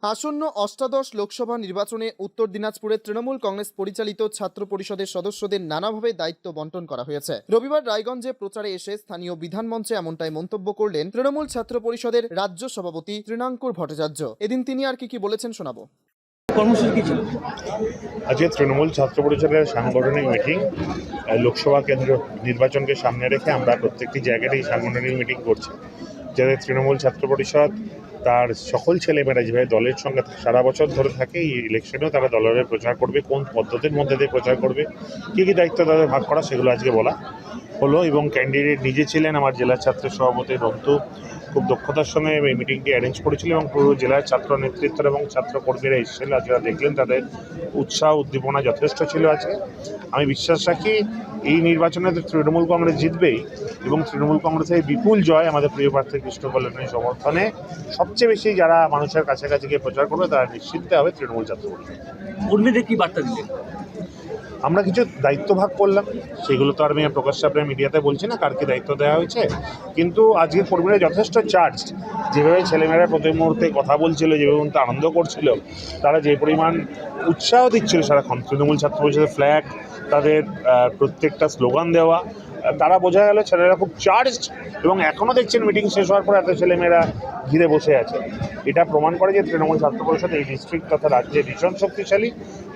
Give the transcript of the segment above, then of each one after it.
আসন্ন অষ্টাদশ লোকসভা নির্বাচনে উত্তর দিনাজপুরের তৃণমূল কংগ্রেস পরিচালিত ছাত্র পরিষদের সদস্যদের নানাভাবে দায়িত্ব বন্টন করা হয়েছে। রবিবার রায়গঞ্জে প্রচারে এসে স্থানীয় বিধানমঞ্চে এমনটাই মন্তব্য করলেন তৃণমূল ছাত্র পরিষদের রাজ্য সভাপতি তৃণাঙ্কুর ভট্টাচার্য। এদিন তিনি আর কি বলেছেন শোনাবো। কর্মসূচি ছিল আজকে তৃণমূল ছাত্র পরিষদের সাংগঠনিক মিটিং। লোকসভা কেন্দ্র নির্বাচনকে সামনে রেখে আমরা প্রত্যেকটি জায়গাতেই সাংগঠনিক মিটিং করছি, যাতে তৃণমূল ছাত্র পরিষদ তার সকল ছেলেমেয়েরা যেভাবে দলের সঙ্গে সারা বছর ধরে থাকে, এই ইলেকশনেও তারা দলের প্রচার করবে, কোন পদ্ধতির মধ্যে দিয়ে প্রচার করবে, কী কী দায়িত্ব তাদের ভাগ করা, সেগুলো আজকে বলা হলো। এবং ক্যান্ডিডেট নিজে ছিলেন আমার জেলা ছাত্র সভাপতি রন্তু, খুব দক্ষতার সঙ্গে এই মিটিংটি অ্যারেঞ্জ করেছিল এবং পুরো জেলার ছাত্র নেতৃত্ব এবং ছাত্র কর্মীরা এসেছিল। আজকে দেখলেন তাদের উৎসাহ উদ্দীপনা যথেষ্ট ছিল। আজকে আমি বিশ্বাস রাখি এই নির্বাচনে তৃণমূল কংগ্রেস জিতবেই এবং তৃণমূল কংগ্রেসের বিপুল জয় আমাদের প্রিয় প্রার্থী কৃষ্ণ কল্যাণীর সমর্থনে সবচেয়ে বেশি যারা মানুষের কাছাকাছি গিয়ে প্রচার করবে তারা নিশ্চিত হবে তৃণমূল ছাত্র পরিষদ। কর্মীদের কি বার্তা দিলেন? আমরা কিছু দায়িত্ব ভাগ করলাম, সেগুলো তো আর আমি প্রকাশ্যে আপনার মিডিয়াতে বলছি না কার কি দায়িত্ব দেওয়া হয়েছে, কিন্তু আজকের কর্মীরা যথেষ্ট চার্জ। যেভাবে ছেলেমেয়েরা প্রতি মুহূর্তে কথা বলছিল, যেভাবে আনন্দ করছিল, তারা যে পরিমাণ উৎসাহ দিচ্ছিল সারাক্ষণ, তৃণমূল ছাত্র পরিষদের ফ্ল্যাগ, তাদের প্রত্যেকটা স্লোগান দেওয়া, তারা বোঝা গেল ছেলেরা খুব চার্জড। এবং এখনও দেখছেন মিটিং শেষ হওয়ার পর এত ছেলেমেয়েরা ঘিরে বসে আছে। এটা প্রমাণ করে যে তৃণমূল ছাত্র পরিষদ এই ডিস্ট্রিক্ট তথা রাজ্যে ভীষণ শক্তিশালী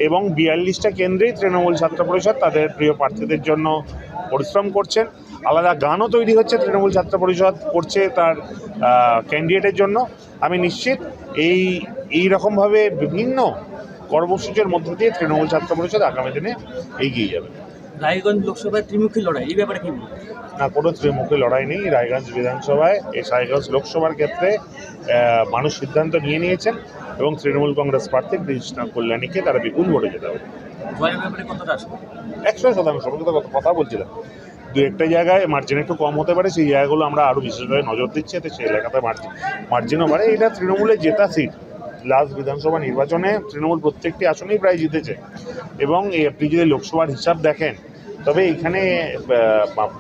এবং 42টা কেন্দ্রেই তৃণমূল ছাত্র পরিষদ তাদের প্রিয় প্রার্থীদের জন্য পরিশ্রম করছেন। আলাদা গানও তৈরি হচ্ছে, তৃণমূল ছাত্র পরিষদ করছে তার ক্যান্ডিডেটের জন্য। আমি নিশ্চিত এই রকমভাবে বিভিন্ন কর্মসূচির মধ্য দিয়ে তৃণমূল ছাত্র পরিষদ আগামী দিনে এগিয়ে যাবে। রায়গঞ্জ লোকসভায় ত্রিমুখী লড়াই, এই ব্যাপারে কি বলবেন? না, কোনো ত্রিমুখী লড়াই নেই। রায়গঞ্জ বিধানসভায় রায়গঞ্জ লোকসভার ক্ষেত্রে মানুষ সিদ্ধান্ত নিয়েছেন এবং তৃণমূল কংগ্রেস প্রার্থী কৃষ্ণ কল্যাণীকে তারা বিপুল ভোটে যেতে হবে। জয়ের ব্যাপারে কতটা আসবে? 100%। আমি তো কথা বলছিলাম, দু একটা জায়গায় মার্জিন একটু কম হতে পারে, সেই জায়গাগুলো আমরা আরও বিশেষভাবে নজর দিচ্ছি, এতে সেই এলাকাতে মার্জিনও বাড়ে। এটা তৃণমূলের জেতা সিট। লাস্ট বিধানসভা নির্বাচনে তৃণমূল প্রত্যেকটি আসনেই প্রায় জিতেছে এবং আপনি যদি লোকসভার হিসাব দেখেন তবে এখানে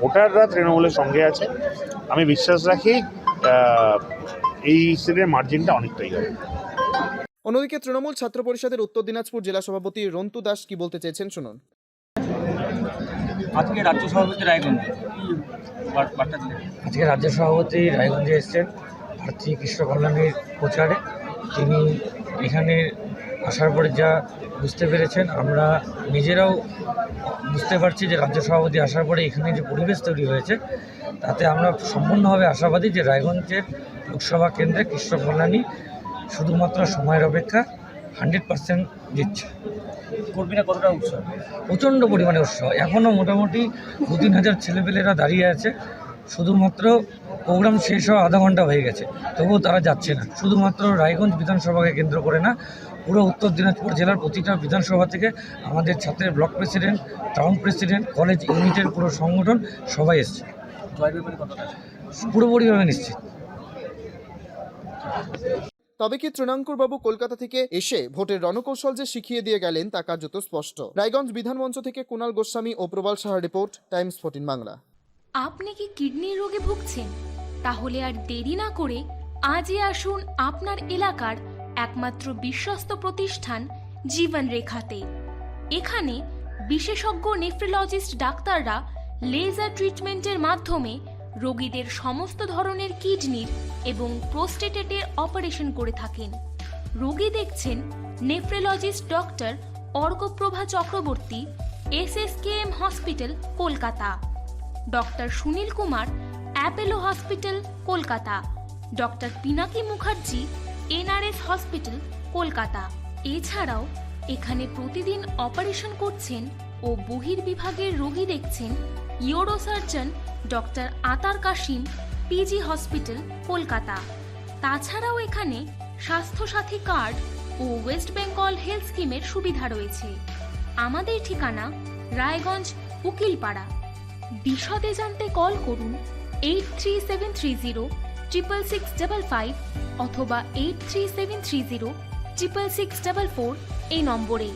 ভোটাররা তৃণমূলের সঙ্গে আছে। আমি বিশ্বাস রাখি এই সিটের মার্জিনটা অনেকটাই হবে। অন্যদিকে তৃণমূল ছাত্র পরিষদের উত্তর দিনাজপুর জেলা সভাপতি রন্তু দাস কি বলতে চেয়েছেন শুনুন। আজকে রাজ্য সভাপতি রায়গঞ্জে কি বার্তা দিলেন? আজকে রাজ্য সভাপতি রায়গঞ্জে এসেছেন প্রার্থী কৃষ্ণ কল্যাণীর প্রচারে। তিনি এখানে আসার পরে যা বুঝতে পেরেছেন, আমরা নিজেরাও বুঝতে পারছি যে রাজ্য সভাপতি আসার পরে এখানে যে পরিবেশ তৈরি হয়েছে তাতে আমরা সম্পূর্ণভাবে আশাবাদী যে রায়গঞ্জের লোকসভা কেন্দ্রে কৃষ্ণ কল্যাণী শুধুমাত্র সময়ের অপেক্ষা 100% জিতছে। কর্মীরা কতটা উৎসাহ? প্রচণ্ড পরিমাণে উৎসাহ। এখনও মোটামুটি 2-3 হাজার ছেলেপেলেরা দাঁড়িয়ে আছে। শুধুমাত্র প্রোগ্রাম শেষ হওয়া আধা ঘন্টা হয়ে গেছে, তবুও তারা যাচ্ছে না। শুধুমাত্র রায়গঞ্জ বিধানসভাকে কেন্দ্র করে না, পুরো উত্তর দিনাজপুর জেলার প্রতিটা বিধানসভা থেকে আমাদের ছাত্রের block president, town president, college ইউনিটের পুরো সংগঠন সবাই এসছে। জয়ের ব্যাপারে কতটা আসবে? পুরোপুরিভাবে নিশ্চিত। তবে কি তৃণাঙ্কুর বাবু কলকাতা থেকে এসে ভোটের রণকৌশল যে শিখিয়ে দিয়ে গেলেন তা কার্যত স্পষ্ট। রায়গঞ্জ বিধানমঞ্চ থেকে কুণাল গোস্বামী ও প্রবাল সাহার রিপোর্ট, টাইমস 14 বাংলা। আপনি কি কিডনির রোগে ভুগছেন? তাহলে আর দেরি না করে আজই আসুন আপনার এলাকার একমাত্র বিশ্বস্ত প্রতিষ্ঠান জীবন রেখাতে। এখানে বিশেষজ্ঞ নেফ্রোলজিস্ট ডাক্তাররা লেজার ট্রিটমেন্টের মাধ্যমে রোগীদের সমস্ত ধরনের কিডনির এবং প্রোস্টেটের অপারেশন করে থাকেন। রোগী দেখছেন nephrologist doctor Arkaprabha Chakraborty, SSKM hospital, Kolkata. Doctor Sunil Kumar, Apollo hospital, Kolkata. Doctor Pinaki Mukherjee, NRS hospital, Kolkata. এছাড়াও এখানে প্রতিদিন অপারেশন করছেন ও বহির্বিভাগের রোগী দেখছেন ইউরোসার্জন ডক্টর আতার কাশিম, PG হসপিটাল, কলকাতা। তাছাড়াও এখানে স্বাস্থ্যসাথী কার্ড ও ওয়েস্ট বেঙ্গল হেলথ স্কিমের সুবিধা রয়েছে। আমাদের ঠিকানা রায়গঞ্জ, উকিলপাড়া। বিশদে জানতে কল করুন 8373066655 অথবা 8373066644 এই নম্বরে।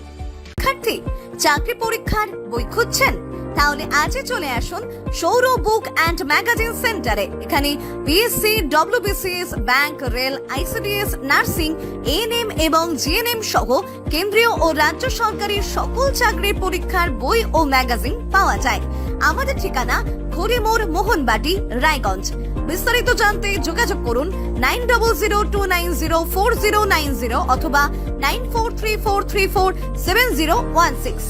শিক্ষার্থী, চাকরি পরীক্ষার বই খুঁজছেন? তাহলে আজই চলে আসুন সৌর বুক অ্যান্ড ম্যাগাজিন সেন্টারে। এখানে BSc, WBCS, bank, rail, ICDS, nursing, ANM এবং জিএনএম সহ কেন্দ্রীয় ও রাজ্য সরকারি সকল চাকরির পরীক্ষার বই ও ম্যাগাজিন পাওয়া যায়। আমাদের ঠিকানা খড়িমোড়, মোহনবাটি, রায়গঞ্জ। বিস্তারিত জানতে যোগাযোগ করুন 9002904090 অথবা 9434347016।